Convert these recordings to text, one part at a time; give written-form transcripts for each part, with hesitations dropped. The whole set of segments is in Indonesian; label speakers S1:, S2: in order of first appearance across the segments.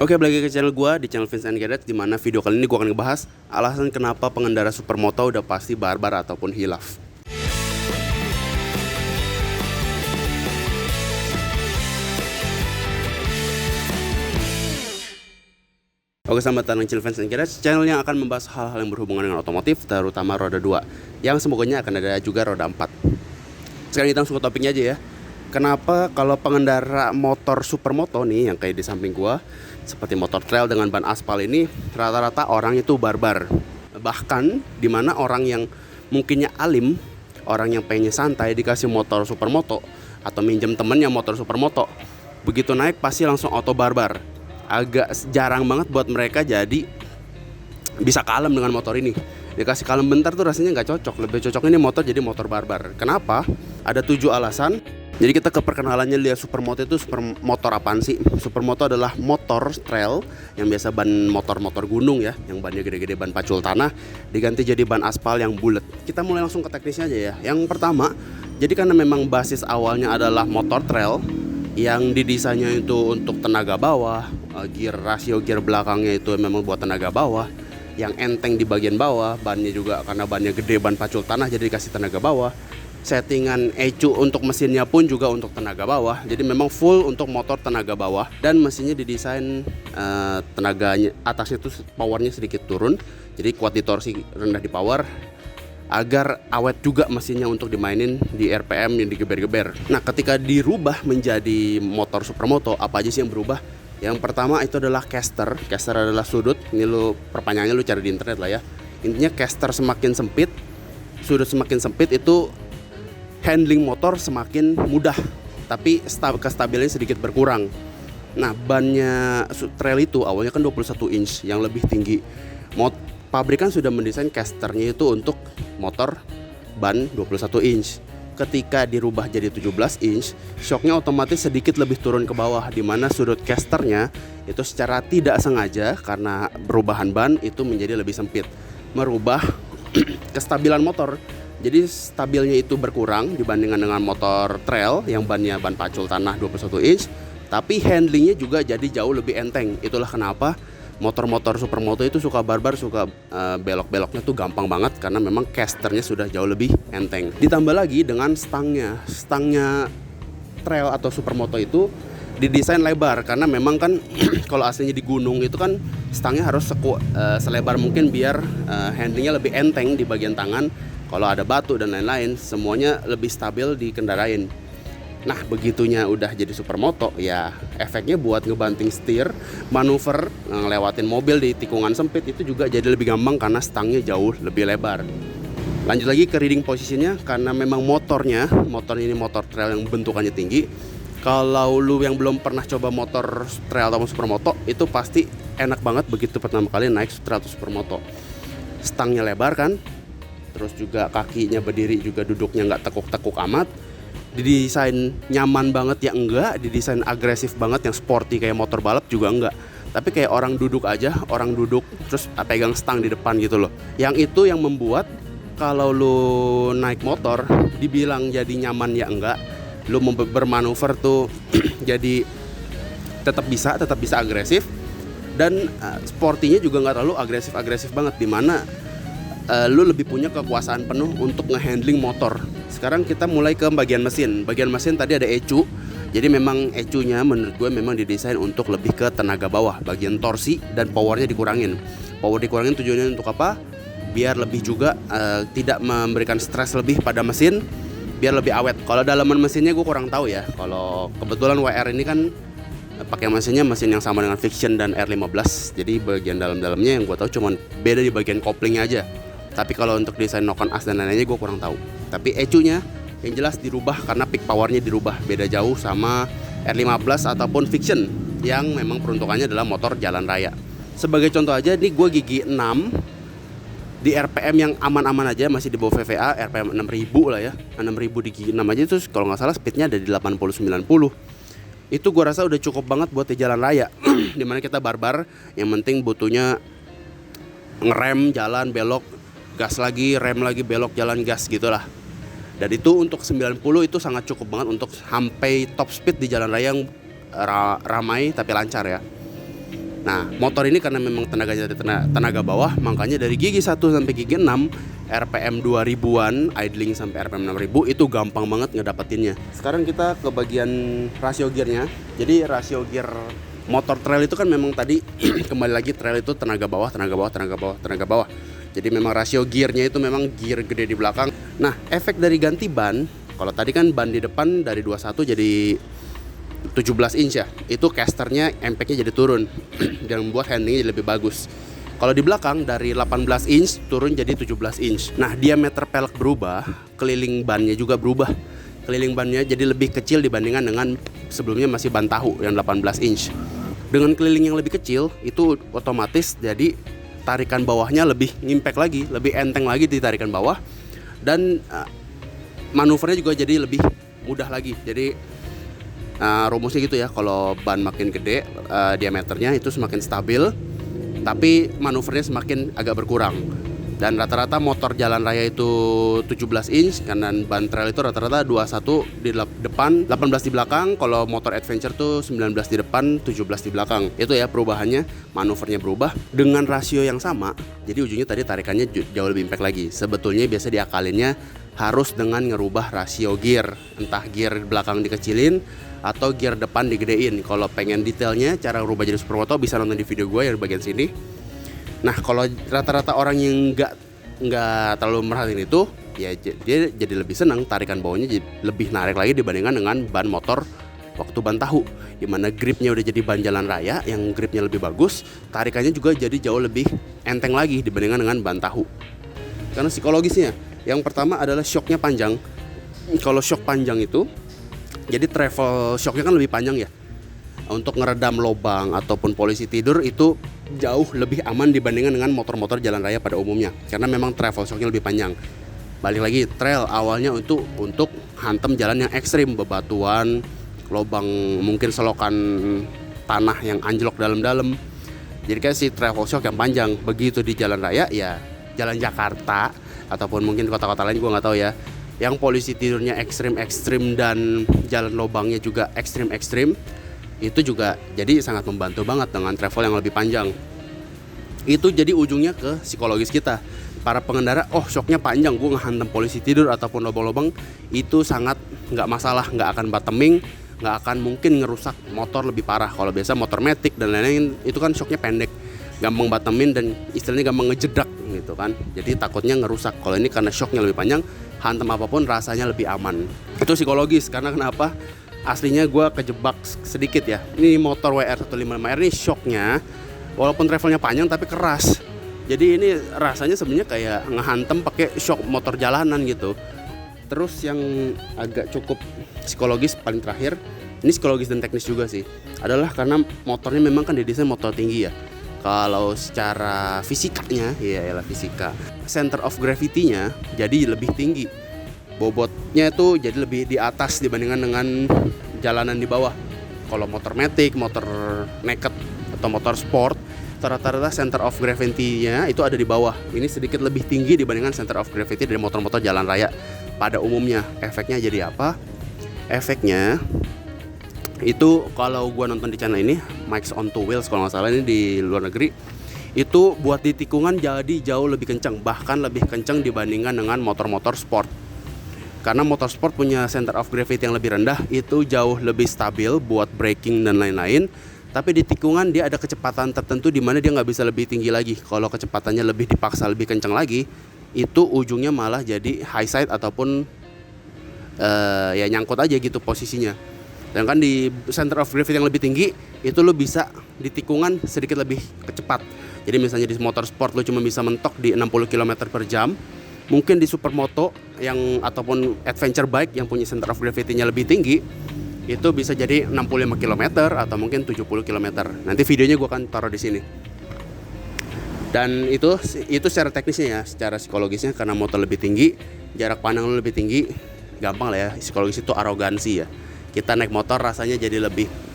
S1: Oke, balik lagi ke channel gua di channel Vince and Gadget, di mana video kali ini gua akan ngebahas alasan kenapa pengendara supermoto udah pasti barbar ataupun hilaf. Oke, selamat datang di channel Vince and Gadget, channel yang akan membahas hal-hal yang berhubungan dengan otomotif, terutama roda 2, yang semoganya akan ada juga roda 4. Sekarang kita langsung ke topiknya aja ya. Kenapa kalau pengendara motor supermoto nih yang kayak di samping gua, seperti motor trail dengan ban aspal ini, rata-rata orang itu barbar. Bahkan dimana orang yang mungkinnya alim, orang yang pengennya santai dikasih motor supermoto atau minjem temennya motor supermoto, begitu naik pasti langsung auto barbar. Agak jarang banget buat mereka jadi bisa kalem dengan motor ini. Dikasih kalem bentar tuh rasanya nggak cocok. Lebih cocok ini motor jadi motor barbar. Kenapa? Ada 7 alasan. Jadi kita ke perkenalannya lihat supermoto itu supermotor apaan sih? Supermoto adalah motor trail yang biasa ban motor-motor gunung ya, yang bannya gede-gede, ban pacul tanah, diganti jadi ban aspal yang bulat. Kita mulai langsung ke teknisnya aja ya. Yang pertama, jadi karena memang basis awalnya adalah motor trail yang didesainnya itu untuk tenaga bawah, rasio gear belakangnya itu memang buat tenaga bawah, yang enteng di bagian bawah, bannya juga karena bannya gede, ban pacul tanah jadi dikasih tenaga bawah. Settingan ECU untuk mesinnya pun juga untuk tenaga bawah. Jadi memang full untuk motor tenaga bawah. Dan mesinnya didesain tenaganya atasnya itu powernya sedikit turun, jadi kuat di torsi, rendah di power, agar awet juga mesinnya untuk dimainin di RPM yang digeber-geber. Nah, ketika dirubah menjadi motor supermoto, apa aja sih yang berubah? Yang pertama itu adalah caster. Caster adalah sudut. Ini lu perpanjangannya lu cari di internet lah ya. Intinya caster semakin sempit, sudut semakin sempit, itu handling motor semakin mudah, tapi kestabilannya sedikit berkurang. Nah, bannya trail itu awalnya kan 21 inch yang lebih tinggi. Pabrikan sudah mendesain casternya itu untuk motor ban 21 inch. Ketika dirubah jadi 17 inch, shocknya otomatis sedikit lebih turun ke bawah, di mana sudut casternya itu secara tidak sengaja karena perubahan ban itu menjadi lebih sempit, merubah kestabilan motor. Jadi stabilnya itu berkurang dibandingkan dengan motor trail yang bannya ban pacul tanah 21 inch, tapi handlingnya juga jadi jauh lebih enteng. Itulah kenapa motor-motor supermoto itu suka barbar, suka belok-beloknya tuh gampang banget, karena memang casternya sudah jauh lebih enteng. Ditambah lagi dengan stangnya trail atau supermoto itu didesain lebar, karena memang kan kalau aslinya di gunung itu kan stangnya harus selebar mungkin biar handlingnya lebih enteng di bagian tangan. Kalau ada batu dan lain-lain, semuanya lebih stabil dikendarain. Nah, begitunya udah jadi supermoto, ya efeknya buat ngebanting setir, manuver, ngelewatin mobil di tikungan sempit itu juga jadi lebih gampang karena stangnya jauh lebih lebar. Lanjut lagi ke riding posisinya, karena memang motor ini motor trail yang bentukannya tinggi. Kalau lu yang belum pernah coba motor trail atau supermoto, itu pasti enak banget begitu pertama kali naik trail atau supermoto. Stangnya lebar kan, terus juga kakinya berdiri juga duduknya nggak tekuk-tekuk amat. Didesain nyaman banget ya enggak, didesain agresif banget yang sporty kayak motor balap juga enggak. Tapi kayak orang duduk aja, orang duduk terus pegang stang di depan gitu loh. Yang itu yang membuat kalau lu naik motor dibilang jadi nyaman ya enggak, lu bermanuver tuh jadi tetap bisa agresif, dan sportinya juga nggak terlalu agresif banget, dimana lu lebih punya kekuasaan penuh untuk ngehandling motor. Sekarang kita mulai ke bagian mesin. Bagian mesin tadi ada ECU. Jadi memang ECU-nya menurut gue memang didesain untuk lebih ke tenaga bawah, bagian torsi dan powernya dikurangin. Power dikurangin tujuannya untuk apa? Biar lebih juga tidak memberikan stres lebih pada mesin, biar lebih awet. Kalau dalaman mesinnya gue kurang tahu ya. Kalau kebetulan WR ini kan pakai mesin yang sama dengan Fiction dan R15. Jadi bagian dalam-dalamnya yang gue tahu cuman beda di bagian koplingnya aja. Tapi kalau untuk desain knock-on as dan lain-lainnya gue kurang tahu. Tapi ECU-nya yang jelas dirubah karena peak powernya dirubah, beda jauh sama R15 ataupun Fiction yang memang peruntukannya adalah motor jalan raya. Sebagai contoh aja, nih gue gigi 6 di RPM yang aman-aman aja, masih di bawah VVA, RPM 6000 lah ya. 6000 di gigi 6 aja, terus kalau nggak salah speednya ada di 80-90. Itu gue rasa udah cukup banget buat di jalan raya. Dimana kita barbar, yang penting butuhnya ngerem, jalan, belok, gas lagi, rem lagi, belok, jalan, gas gitulah. Dan itu untuk 90 itu sangat cukup banget untuk sampai top speed di jalan raya yang ramai tapi lancar ya. Nah, motor ini karena memang tenaganya tenaga bawah, makanya dari gigi 1 sampai gigi 6 RPM 2000-an, idling sampai RPM 6000 itu gampang banget ngedapetinnya. Sekarang kita ke bagian rasio gearnya. Jadi rasio gear motor trail itu kan memang tadi kembali lagi, trail itu tenaga bawah. Jadi memang rasio gearnya itu memang gear gede di belakang. Nah, efek dari ganti ban, kalau tadi kan ban di depan dari 21 jadi 17 inch ya, itu casternya impactnya jadi turun dan membuat handlingnya jadi lebih bagus. Kalau di belakang dari 18 inch turun jadi 17 inch. Nah, diameter pelek berubah, keliling bannya juga berubah. Keliling bannya jadi lebih kecil dibandingkan dengan sebelumnya masih ban tahu yang 18 inch. Dengan keliling yang lebih kecil itu otomatis jadi tarikan bawahnya lebih ngimpact lagi, lebih enteng lagi di tarikan bawah, dan manuvernya juga jadi lebih mudah lagi. Jadi rumusnya gitu ya, kalau ban makin gede diameternya itu semakin stabil, tapi manuvernya semakin agak berkurang. Dan rata-rata motor jalan raya itu 17 inch, karena ban trail itu rata-rata 21 di depan, 18 di belakang. Kalau motor adventure tuh 19 di depan, 17 di belakang. Itu ya perubahannya, manuvernya berubah dengan rasio yang sama. Jadi ujungnya tadi tarikannya jauh lebih impact lagi. Sebetulnya biasa diakalinnya harus dengan ngerubah rasio gear, entah gear belakang dikecilin atau gear depan digedein. Kalau pengen detailnya cara rubah jadi supermoto bisa nonton di video gue yang di bagian sini. Nah, kalau rata-rata orang yang nggak terlalu merhatiin itu, ya dia jadi lebih senang, tarikan bawahnya lebih narik lagi dibandingkan dengan ban motor waktu ban tahu, dimana gripnya udah jadi ban jalan raya yang gripnya lebih bagus, tarikannya juga jadi jauh lebih enteng lagi dibandingkan dengan ban tahu. Karena psikologisnya, yang pertama adalah shocknya panjang. Kalau shock panjang itu, jadi travel shocknya kan lebih panjang ya. Untuk ngeredam lubang ataupun polisi tidur itu jauh lebih aman dibandingkan dengan motor-motor jalan raya pada umumnya, karena memang travel shocknya lebih panjang. Balik lagi, trail awalnya untuk hantem jalan yang ekstrim, bebatuan, lubang, mungkin selokan tanah yang anjlok dalam-dalam. Jadi kan si travel shock yang panjang. Begitu di jalan raya ya, jalan Jakarta ataupun mungkin kota-kota lain gue nggak tahu ya, yang polisi tidurnya ekstrim-ekstrim dan jalan lubangnya juga ekstrim-ekstrim, itu juga jadi sangat membantu banget dengan travel yang lebih panjang. Itu jadi ujungnya ke psikologis kita, para pengendara. Oh, shocknya panjang, gue ngehantam polisi tidur ataupun lubang-lubang, itu sangat nggak masalah, nggak akan bottoming, nggak akan mungkin ngerusak motor lebih parah. Kalau biasa motor matic dan lain-lain itu kan shocknya pendek, gampang bottomin dan istilahnya gampang ngejedak gitu kan, jadi takutnya ngerusak. Kalau ini karena shocknya lebih panjang, hantam apapun rasanya lebih aman. Itu psikologis. Karena kenapa? Aslinya gue kejebak sedikit ya. Ini motor WR155R ini shocknya walaupun travelnya panjang tapi keras. Jadi ini rasanya sebenarnya kayak ngehantem pakai shock motor jalanan gitu. Terus yang agak cukup psikologis paling terakhir, ini psikologis dan teknis juga sih, adalah karena motornya memang kan didesain motor tinggi ya. Kalau secara fisikanya, ya fisika, center of gravity-nya jadi lebih tinggi. Bobotnya itu jadi lebih di atas dibandingkan dengan jalanan di bawah. Kalau motor matic, motor naked atau motor sport, rata-rata center of gravity-nya itu ada di bawah. Ini sedikit lebih tinggi dibandingkan center of gravity dari motor-motor jalan raya pada umumnya. Efeknya jadi apa? Efeknya itu kalau gua nonton di channel ini, Mike's on Two Wheels kalau nggak salah, ini di luar negeri, itu buat di tikungan jadi jauh lebih kencang, bahkan lebih kencang dibandingkan dengan motor-motor sport. Karena motor sport punya center of gravity yang lebih rendah, itu jauh lebih stabil buat braking dan lain-lain. Tapi di tikungan dia ada kecepatan tertentu di mana dia nggak bisa lebih tinggi lagi. Kalau kecepatannya lebih dipaksa lebih kencang lagi, itu ujungnya malah jadi high side ataupun ya nyangkut aja gitu posisinya. Dan kan di center of gravity yang lebih tinggi, itu lo bisa di tikungan sedikit lebih kecepat. Jadi misalnya di motor sport lo cuma bisa mentok di 60 km per jam. Mungkin di supermoto yang ataupun adventure bike yang punya center of gravity-nya lebih tinggi, itu bisa jadi 65 km atau mungkin 70 km. Nanti videonya gue akan taruh di sini. Dan itu secara teknisnya ya, secara psikologisnya karena motor lebih tinggi, jarak pandang lo lebih tinggi, gampang lah ya, psikologis itu arogansi ya. Kita naik motor rasanya jadi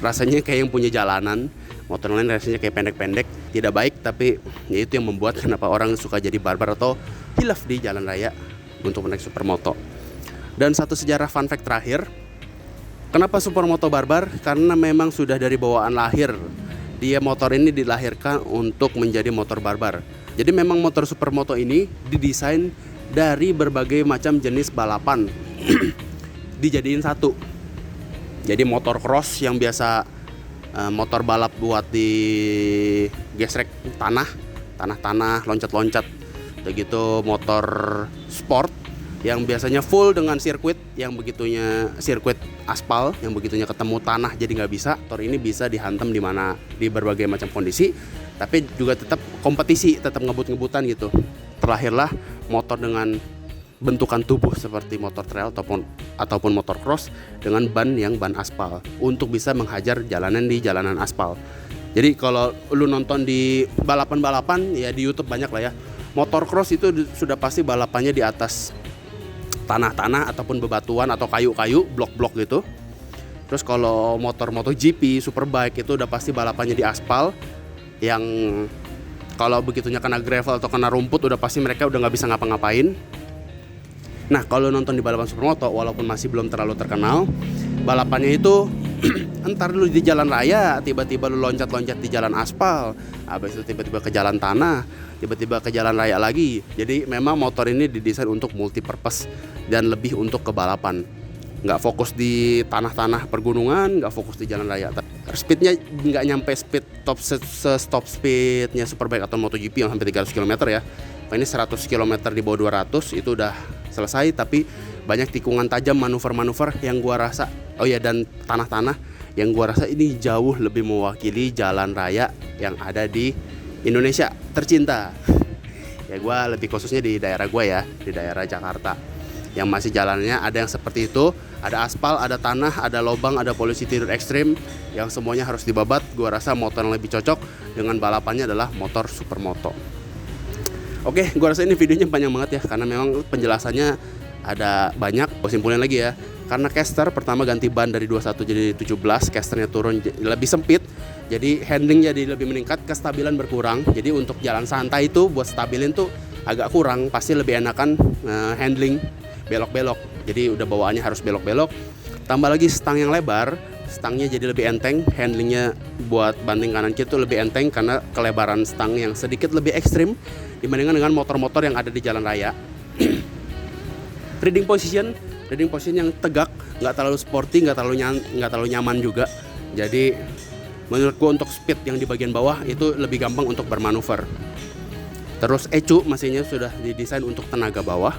S1: rasanya kayak yang punya jalanan. Motor lain rasanya kayak pendek-pendek, tidak baik, tapi ya itu yang membuat kenapa orang suka jadi barbar atau hilaf di jalan raya untuk naik supermoto. Dan satu sejarah fun fact terakhir, kenapa supermoto barbar? Karena memang sudah dari bawaan lahir dia motor ini dilahirkan untuk menjadi motor barbar. Jadi memang motor supermoto ini didesain dari berbagai macam jenis balapan dijadiin satu. Jadi motor cross yang biasa motor balap buat di gesrek tanah, loncat-loncat. Begitu motor sport yang biasanya full dengan sirkuit, yang begitunya sirkuit aspal, yang begitunya ketemu tanah jadi nggak bisa. Motor ini bisa dihantam di berbagai macam kondisi, tapi juga tetap kompetisi, tetap ngebut-ngebutan gitu. Terlahirlah motor dengan bentukan tubuh seperti motor trail ataupun motor cross dengan ban aspal untuk bisa menghajar jalanan di jalanan aspal. Jadi kalau lu nonton di balapan-balapan ya di YouTube banyak lah ya. Motor cross itu sudah pasti balapannya di atas tanah-tanah ataupun bebatuan atau kayu-kayu, blok-blok gitu. Terus kalau motor MotoGP, Superbike itu udah pasti balapannya di aspal yang kalau begitunya kena gravel atau kena rumput udah pasti mereka udah nggak bisa ngapa-ngapain. Nah kalau nonton di balapan supermoto walaupun masih belum terlalu terkenal, balapannya itu entar lu di jalan raya tiba-tiba lu loncat-loncat di jalan aspal, habis itu tiba-tiba ke jalan tanah, tiba-tiba ke jalan raya lagi. Jadi memang motor ini didesain untuk multi purpose dan lebih untuk ke balapan. Nggak fokus di tanah-tanah pergunungan, nggak fokus di jalan raya. Speednya nggak nyampe stop speednya Superbike atau MotoGP yang sampai 300 km ya. Ini 100 km di bawah 200 itu udah selesai, tapi banyak tikungan tajam, manuver-manuver yang gua rasa, dan tanah-tanah yang gua rasa ini jauh lebih mewakili jalan raya yang ada di Indonesia tercinta. Ya gua lebih khususnya di daerah gua ya, di daerah Jakarta. Yang masih jalannya ada yang seperti itu, ada aspal, ada tanah, ada lubang, ada polusi tidur ekstrim yang semuanya harus dibabat. Gua rasa motor yang lebih cocok dengan balapannya adalah motor supermoto. Oke, gua rasa ini videonya panjang banget ya karena memang penjelasannya ada banyak. Gua simpulin lagi ya. Karena caster pertama ganti ban dari 21 jadi 17, casternya turun lebih sempit. Jadi handling jadi lebih meningkat, kestabilan berkurang. Jadi untuk jalan santai itu buat stabilin tuh agak kurang, pasti lebih enakan handling belok-belok. Jadi udah bawaannya harus belok-belok. Tambah lagi stang yang lebar, stangnya jadi lebih enteng, handlingnya buat banting kanan kiri tuh lebih enteng karena kelebaran stang yang sedikit lebih ekstrim dibandingkan dengan motor-motor yang ada di jalan raya. Riding position yang tegak, nggak terlalu sporty, nggak terlalu nyaman juga. Jadi menurut gua untuk speed yang di bagian bawah itu lebih gampang untuk bermanuver. Terus ECU mesinnya sudah didesain untuk tenaga bawah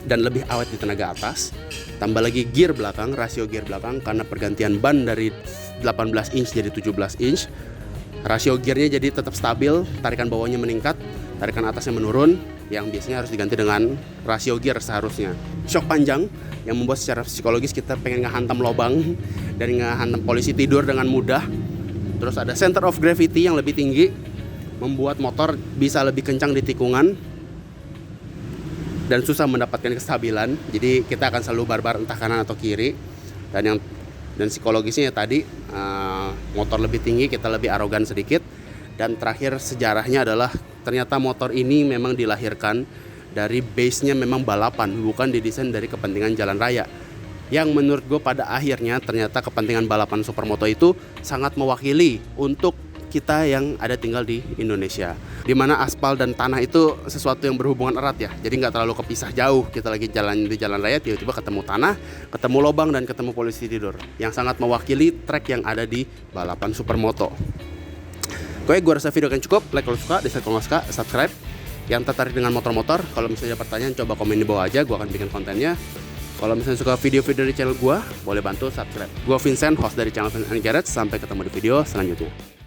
S1: dan lebih awet di tenaga atas. Tambah lagi gear belakang, rasio gear belakang karena pergantian ban dari 18 inch jadi 17 inch. Rasio gearnya jadi tetap stabil, tarikan bawahnya meningkat, tarikan atasnya menurun, yang biasanya harus diganti dengan rasio gear seharusnya. Shock panjang yang membuat secara psikologis kita pengen ngehantam lubang dan ngehantam polisi tidur dengan mudah. Terus ada center of gravity yang lebih tinggi, membuat motor bisa lebih kencang di tikungan dan susah mendapatkan kestabilan. Jadi kita akan selalu barbar entah kanan atau kiri. Dan psikologisnya tadi motor lebih tinggi, kita lebih arogan sedikit. Dan terakhir sejarahnya adalah ternyata motor ini memang dilahirkan dari base-nya memang balapan, bukan didesain dari kepentingan jalan raya. Yang menurut gue pada akhirnya ternyata kepentingan balapan supermoto itu sangat mewakili untuk kita yang ada tinggal di Indonesia, dimana aspal dan tanah itu sesuatu yang berhubungan erat ya. Jadi nggak terlalu kepisah jauh. Kita lagi jalan di jalan raya, tiba-tiba ketemu tanah, ketemu lubang, dan ketemu polisi tidur, yang sangat mewakili track yang ada di balapan supermoto. Oke, gue rasa video kan cukup. Like kalau suka, dislike kalau nggak suka, subscribe. Yang tertarik dengan motor-motor, kalau misalnya ada pertanyaan coba komen di bawah aja, gue akan bikin kontennya. Kalau misalnya suka video-video dari channel gue, boleh bantu subscribe. Gue Vincent, host dari channel Vincent and Garage. Sampai ketemu di video selanjutnya.